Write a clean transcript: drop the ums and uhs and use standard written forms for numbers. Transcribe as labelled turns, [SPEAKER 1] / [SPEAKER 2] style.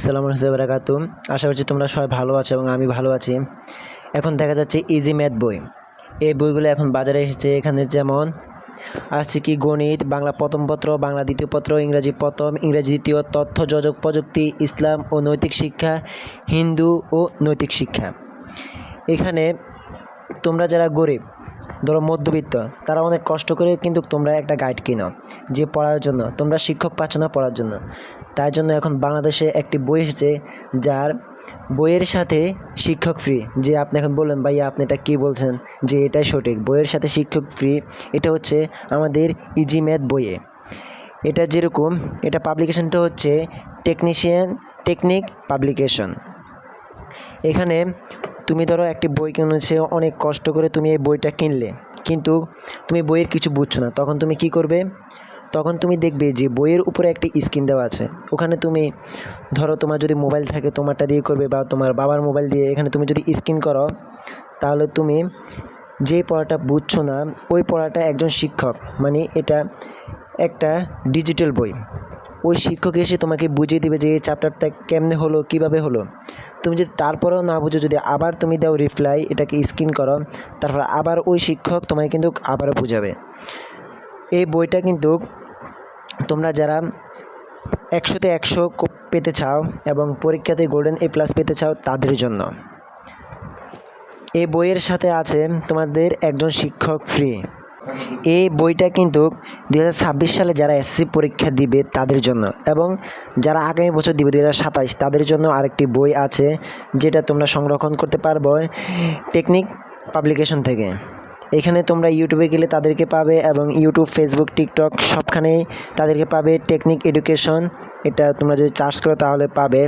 [SPEAKER 1] আসসালামু আলাইকুম বারাকাতুহু। আশা করছি তোমরা সবাই ভালো আছো এবং আমি ভালো আছি। এখন দেখা যাচ্ছে ইজি ম্যাথ বই, এই বইগুলো এখন বাজারে এসেছে। এখানে যেমন আসছে কি গণিত, বাংলা প্রথম পত্র, বাংলা দ্বিতীয় পত্র, ইংরাজি প্রথম, ইংরাজি দ্বিতীয়, তথ্য যোগাযোগ প্রযুক্তি, ইসলাম ও নৈতিক শিক্ষা, হিন্দু ও নৈতিক শিক্ষা। এখানে তোমরা যারা গরিব, ধরো মধ্যবিত্ত, তারা অনেক কষ্ট করে কিন্তু তোমরা একটা গাইড কিনো যে পড়ার জন্য, তোমরা শিক্ষক পাচ্ছ না পড়ার জন্য। তাই জন্য এখন বাংলাদেশে একটি বই এসেছে যার বইয়ের সাথে শিক্ষক ফ্রি। যে আপনি এখন বললেন ভাইয়া আপনি এটা কী বলছেন, যে এটাই সঠিক, বইয়ের সাথে শিক্ষক ফ্রি। এটা হচ্ছে আমাদের ইজি ম্যাথ বইয়ে। এটা যেরকম, এটা পাবলিকেশনটা হচ্ছে টেকনিক পাবলিকেশন। এখানে তুমি ধরো একটি বই কিনেছে, অনেক কষ্ট করে তুমি এই বইটা কিনলে, কিন্তু তুমি বইয়ের কিছু বুঝছো না। তখন তুমি কি করবে? তখন তুমি দেখবে যে বইয়ের উপরে একটি স্ক্রিন দেওয়া আছে। ওখানে তুমি ধরো তোমার যদি মোবাইল থাকে তোমারটা দিয়ে করবে, বা তোমার বাবার মোবাইল দিয়ে। এখানে তুমি যদি স্ক্রিন করো, তাহলে তুমি যে পড়াটা বুঝছো না ওই পড়াটা একজন শিক্ষক, মানে এটা একটা ডিজিটাল বই, ওই শিক্ষক এসে তোমাকে বুঝিয়ে দেবে যে এই চ্যাপ্টারটা কেমনে হলো, কিভাবে হলো। তুমি যদি তারপরেও না বুঝো, যদি আবার তুমি দাও রিপ্লাই, এটাকে স্ক্রিন করো, তারপর আবার ওই শিক্ষক তোমাকে কিন্তু আবারও বুঝাবে। এই বইটা কিন্তু তোমরা যারা 100তে 100 পেতে চাও এবং পরীক্ষাতে গোল্ডেন A+ পেতে চাও তাদের জন্য। এই বইয়ের সাথে আছে তোমাদের একজন শিক্ষক ফ্রি। এই বইটা কিন্তু 2026 সালে যারা SSC পরীক্ষা দিবে তাদের জন্য, এবং যারা আগামী বছর দিবে 2027 তাদের জন্য আরেকটি বই আছে, যেটা তোমরা সংরক্ষণ করতে পারবে টেকনিক পাবলিকেশন থেকে। এখানে তোমরা ইউটিউবে গেলে তাদেরকে পাবে, এবং ইউটিউব, ফেসবুক, টিকটক সবখানেই তাদেরকে পাবে। টেকনিক এডুকেশন, এটা তোমরা যদি সার্চ করো তাহলে পাবে।